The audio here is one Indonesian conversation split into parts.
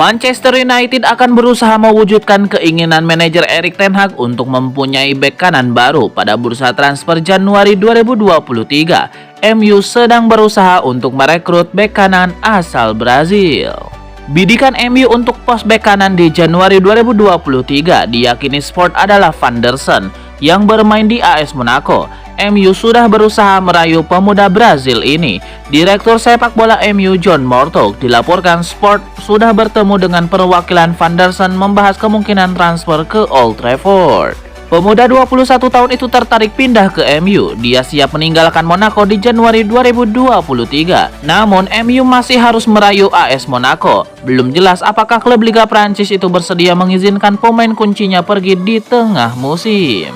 Manchester United akan berusaha mewujudkan keinginan manajer Erik ten Hag untuk mempunyai bek kanan baru pada bursa transfer Januari 2023. MU sedang berusaha untuk merekrut bek kanan asal Brazil. Bidikan MU untuk pos bek kanan di Januari 2023 diyakini Sport adalah Van der Sar yang bermain di AS Monaco. MU sudah berusaha merayu pemuda Brazil ini. Direktur sepak bola MU John Murtough dilaporkan Sport sudah bertemu dengan perwakilan Van der Sar membahas kemungkinan transfer ke Old Trafford. Pemuda 21 tahun itu tertarik pindah ke MU. Dia siap meninggalkan Monaco di Januari 2023. Namun MU masih harus merayu AS Monaco. Belum jelas apakah klub Liga Prancis itu bersedia mengizinkan pemain kuncinya pergi di tengah musim.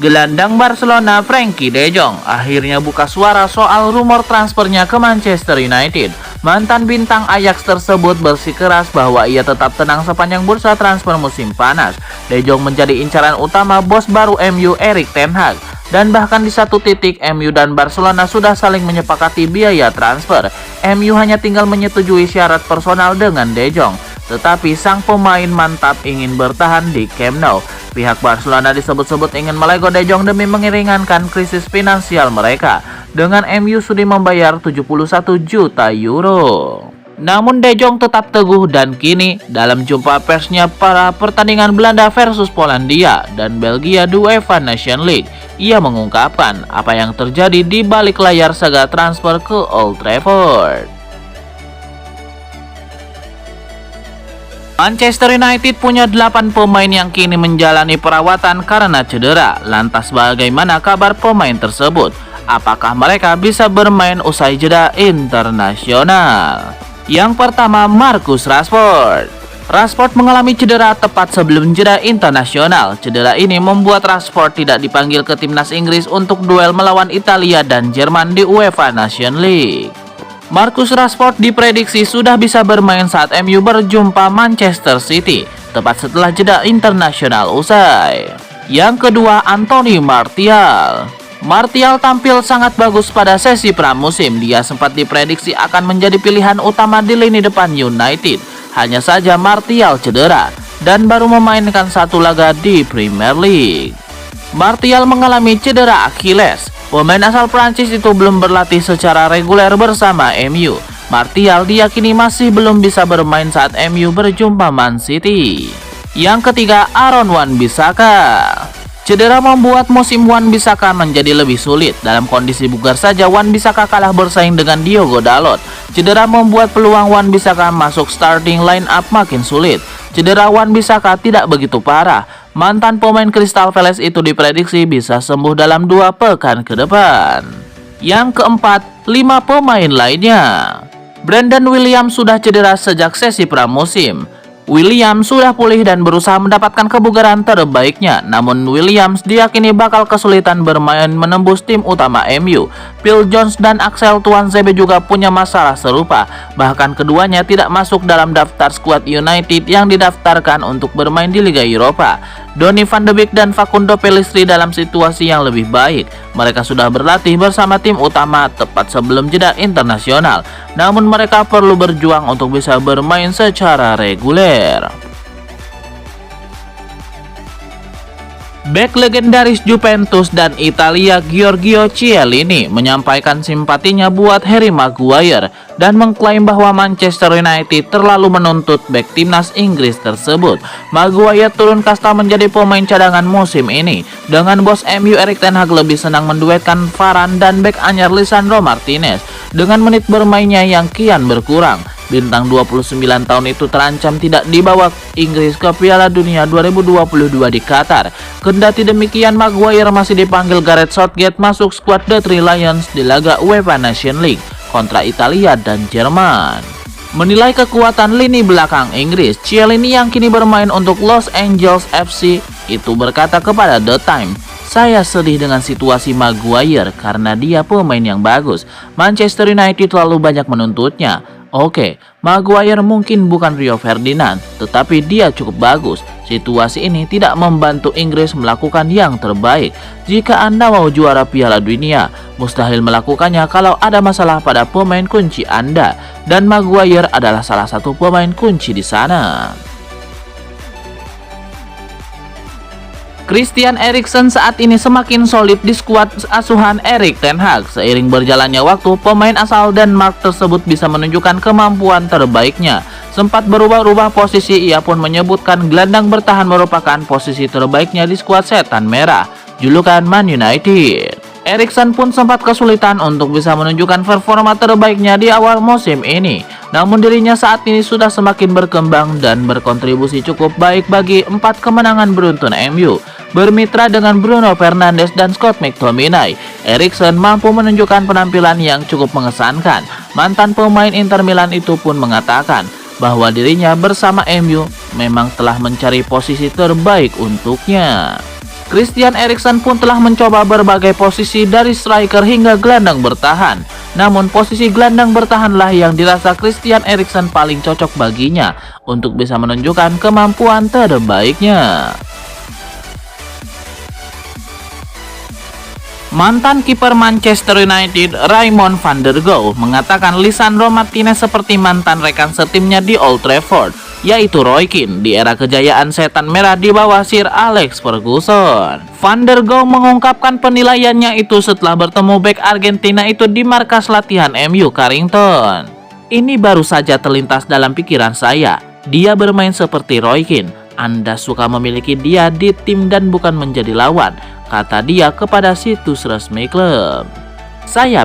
Gelandang Barcelona Frenkie de Jong akhirnya buka suara soal rumor transfernya ke Manchester United. Mantan bintang Ajax tersebut bersikeras bahwa ia tetap tenang sepanjang bursa transfer musim panas. De Jong menjadi incaran utama bos baru MU Erik ten Hag. Dan bahkan di satu titik MU dan Barcelona sudah saling menyepakati biaya transfer. MU hanya tinggal menyetujui syarat personal dengan De Jong. Tetapi sang pemain mantap ingin bertahan di Camp Nou. Pihak Barcelona disebut-sebut ingin melego De Jong demi meringankan krisis finansial mereka. Dengan MU sudah membayar 71 juta euro. Namun De Jong tetap teguh dan kini dalam jumpa persnya para pertandingan Belanda versus Polandia dan Belgia di UEFA Nations League, ia mengungkapkan apa yang terjadi di balik layar saga transfer ke Old Trafford. Manchester United punya 8 pemain yang kini menjalani perawatan karena cedera. Lantas bagaimana kabar pemain tersebut? Apakah mereka bisa bermain usai jeda internasional? Yang pertama, Marcus Rashford. Rashford mengalami cedera tepat sebelum jeda internasional. Cedera ini membuat Rashford tidak dipanggil ke timnas Inggris untuk duel melawan Italia dan Jerman di UEFA Nations League. Marcus Rashford diprediksi sudah bisa bermain saat MU berjumpa Manchester City, tepat setelah jeda internasional usai. Yang kedua, Anthony Martial. Martial tampil sangat bagus pada sesi pramusim. Dia sempat diprediksi akan menjadi pilihan utama di lini depan United. Hanya saja Martial cedera dan baru memainkan satu laga di Premier League. Martial mengalami cedera Achilles. Pemain asal Prancis itu belum berlatih secara reguler bersama MU. Martial diyakini masih belum bisa bermain saat MU berjumpa Man City. Yang ketiga, Aaron Wan-Bissaka. Cedera membuat musim Wan-Bissaka menjadi lebih sulit. Dalam kondisi bugar saja, Wan-Bissaka kalah bersaing dengan Diogo Dalot. Cedera membuat peluang Wan-Bissaka masuk starting line up makin sulit. Cedera Wan-Bissaka tidak begitu parah. Mantan pemain Crystal Palace itu diprediksi bisa sembuh dalam 2 pekan ke depan. Yang keempat, 5 pemain lainnya. Brandon Williams sudah cedera sejak sesi pramusim. Williams sudah pulih dan berusaha mendapatkan kebugaran terbaiknya. Namun Williams diyakini bakal kesulitan bermain menembus tim utama MU. Phil Jones dan Axel Tuanzebe juga punya masalah serupa. Bahkan keduanya tidak masuk dalam daftar skuad United yang didaftarkan untuk bermain di Liga Eropa. Donny van de Beek dan Facundo Pellistri dalam situasi yang lebih baik. Mereka sudah berlatih bersama tim utama tepat sebelum jeda internasional. Namun mereka perlu berjuang untuk bisa bermain secara reguler. Bek legendaris Juventus dan Italia Giorgio Chiellini menyampaikan simpatinya buat Harry Maguire dan mengklaim bahwa Manchester United terlalu menuntut bek timnas Inggris tersebut. Maguire turun kasta menjadi pemain cadangan musim ini. Dengan bos MU Erik ten Hag lebih senang menduetkan Varane dan bek anyar Lisandro Martinez. Dengan menit bermainnya yang kian berkurang, bintang 29 tahun itu terancam tidak dibawa Inggris ke Piala Dunia 2022 di Qatar. Kendati demikian, Maguire masih dipanggil Gareth Southgate masuk skuad The Three Lions di laga UEFA Nations League kontra Italia dan Jerman. Menilai kekuatan lini belakang Inggris, Chiellini yang kini bermain untuk Los Angeles FC itu berkata kepada The Times, Saya sedih dengan situasi Maguire karena dia pemain yang bagus. Manchester United terlalu banyak menuntutnya. Oke, Maguire mungkin bukan Rio Ferdinand, tetapi dia cukup bagus. Situasi ini tidak membantu Inggris melakukan yang terbaik. Jika Anda mau juara Piala Dunia, mustahil melakukannya kalau ada masalah pada pemain kunci Anda. Dan Maguire adalah salah satu pemain kunci di sana. Christian Eriksen saat ini semakin solid di skuad asuhan Erik ten Hag. Seiring berjalannya waktu, pemain asal Denmark tersebut bisa menunjukkan kemampuan terbaiknya. Sempat berubah-ubah posisi, ia pun menyebutkan gelandang bertahan merupakan posisi terbaiknya di skuad Setan Merah, julukan Man United. Eriksen pun sempat kesulitan untuk bisa menunjukkan performa terbaiknya di awal musim ini. Namun dirinya saat ini sudah semakin berkembang dan berkontribusi cukup baik bagi 4 kemenangan beruntun MU. Bermitra dengan Bruno Fernandes dan Scott McTominay, Eriksen mampu menunjukkan penampilan yang cukup mengesankan. Mantan pemain Inter Milan itu pun mengatakan bahwa dirinya bersama MU memang telah mencari posisi terbaik untuknya. Christian Eriksen pun telah mencoba berbagai posisi dari striker hingga gelandang bertahan. Namun posisi gelandang bertahanlah yang dirasa Christian Eriksen paling cocok baginya untuk bisa menunjukkan kemampuan terbaiknya. Mantan kiper Manchester United Raymond van der Gouw mengatakan Lisandro Martinez seperti mantan rekan setimnya di Old Trafford, yaitu Roy Keane di era kejayaan Setan Merah di bawah Sir Alex Ferguson. Van der Gouw mengungkapkan penilaiannya itu setelah bertemu bek Argentina itu di markas latihan MU Carrington. Ini baru saja terlintas dalam pikiran saya. Dia bermain seperti Roy Keane. Anda suka memiliki dia di tim dan bukan menjadi lawan, kata dia kepada situs resmi klub. Saya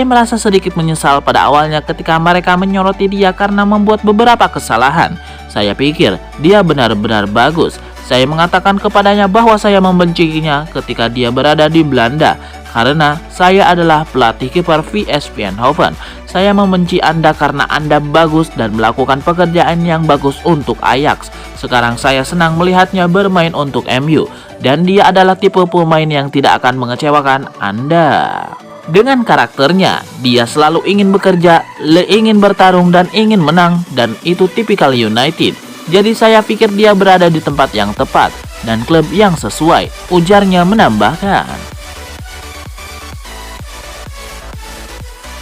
merasa sedikit menyesal pada awalnya ketika mereka menyoroti dia karena membuat beberapa kesalahan. Saya pikir dia benar-benar bagus. Saya mengatakan kepadanya bahwa saya membencinya ketika dia berada di Belanda karena saya adalah pelatih kiper VS Eindhoven. Saya membenci Anda karena Anda bagus dan melakukan pekerjaan yang bagus untuk Ajax. Sekarang saya senang melihatnya bermain untuk MU dan dia adalah tipe pemain yang tidak akan mengecewakan Anda. Dengan karakternya, dia selalu ingin bekerja, ingin bertarung dan ingin menang, dan itu tipikal United. Jadi saya pikir dia berada di tempat yang tepat dan klub yang sesuai, ujarnya menambahkan.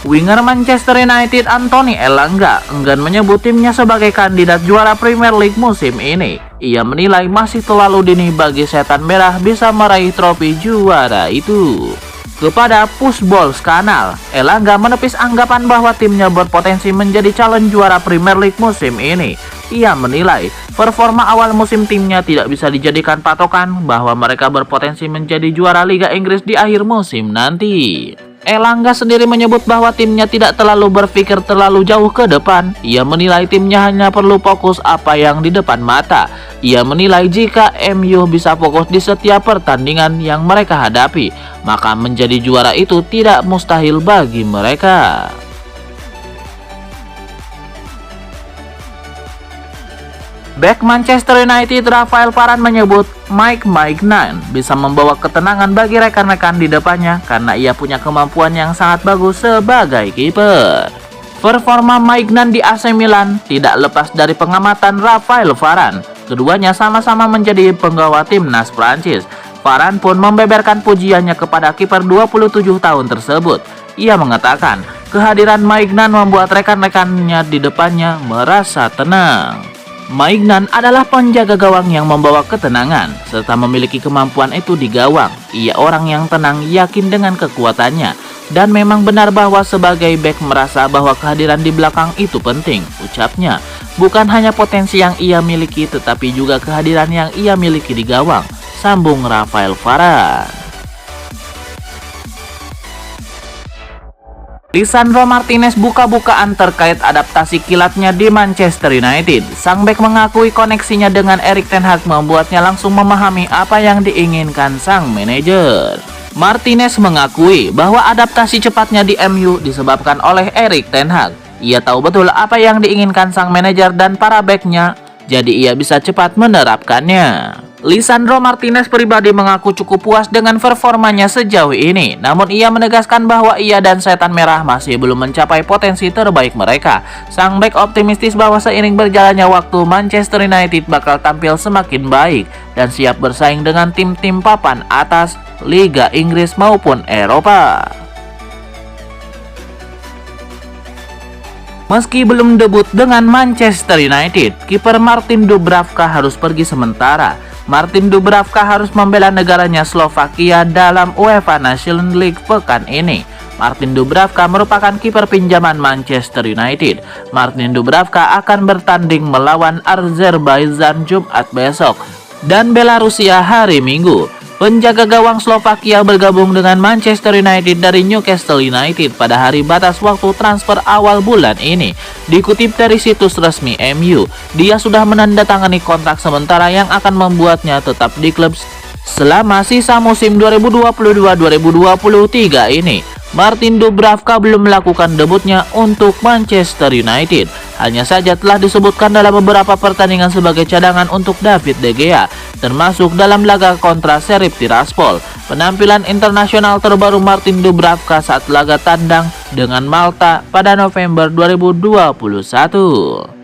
Winger Manchester United Anthony Elanga enggan menyebut timnya sebagai kandidat juara Premier League musim ini. Ia menilai masih terlalu dini bagi Setan Merah bisa meraih trofi juara itu. Kepada Pushball Kanal, Elanga menepis anggapan bahwa timnya berpotensi menjadi calon juara Premier League musim ini. Ia menilai performa awal musim timnya tidak bisa dijadikan patokan bahwa mereka berpotensi menjadi juara Liga Inggris di akhir musim nanti. Elanga sendiri menyebut bahwa timnya tidak terlalu berpikir terlalu jauh ke depan. Ia menilai timnya hanya perlu fokus apa yang di depan mata. Ia menilai jika MU bisa fokus di setiap pertandingan yang mereka hadapi, maka menjadi juara itu tidak mustahil bagi mereka. Bek Manchester United Rafael Varane menyebut Mike Maignan bisa membawa ketenangan bagi rekan-rekan di depannya karena ia punya kemampuan yang sangat bagus sebagai kiper. Performa Maignan di AC Milan tidak lepas dari pengamatan Rafael Varane. Keduanya sama-sama menjadi penggawa timnas Prancis. Varane pun membeberkan pujiannya kepada kiper 27 tahun tersebut. Ia mengatakan kehadiran Maignan membuat rekan-rekannya di depannya merasa tenang. Maignan adalah penjaga gawang yang membawa ketenangan serta memiliki kemampuan itu di gawang. Ia orang yang tenang, yakin dengan kekuatannya, dan memang benar bahwa sebagai bek merasa bahwa kehadiran di belakang itu penting, ucapnya. Bukan hanya potensi yang ia miliki tetapi juga kehadiran yang ia miliki di gawang, sambung Rafael Varane. Lisandro Martinez buka-bukaan terkait adaptasi kilatnya di Manchester United. Sang bek mengakui koneksinya dengan Erik ten Hag membuatnya langsung memahami apa yang diinginkan sang manajer. Martinez mengakui bahwa adaptasi cepatnya di MU disebabkan oleh Erik ten Hag. Ia tahu betul apa yang diinginkan sang manajer dan para beknya, jadi ia bisa cepat menerapkannya. Lisandro Martinez pribadi mengaku cukup puas dengan performanya sejauh ini. Namun ia menegaskan bahwa ia dan Setan Merah masih belum mencapai potensi terbaik mereka. Sang bek optimistis bahwa seiring berjalannya waktu Manchester United bakal tampil semakin baik dan siap bersaing dengan tim-tim papan atas Liga Inggris maupun Eropa. Meski belum debut dengan Manchester United, kiper Martin Dubravka harus pergi sementara. Martin Dubravka harus membela negaranya Slovakia dalam UEFA Nations League pekan ini. Martin Dubravka merupakan kiper pinjaman Manchester United. Martin Dubravka akan bertanding melawan Azerbaijan Jumat besok dan Belarusia hari Minggu. Penjaga gawang Slovakia bergabung dengan Manchester United dari Newcastle United pada hari batas waktu transfer awal bulan ini. Dikutip dari situs resmi MU, dia sudah menandatangani kontrak sementara yang akan membuatnya tetap di klub selama sisa musim 2022-2023 ini. Martin Dubravka belum melakukan debutnya untuk Manchester United. Hanya saja telah disebutkan dalam beberapa pertandingan sebagai cadangan untuk David De Gea, termasuk dalam laga kontra Sheriff Tiraspol. Penampilan internasional terbaru Martin Dubravka saat laga tandang dengan Malta pada November 2021.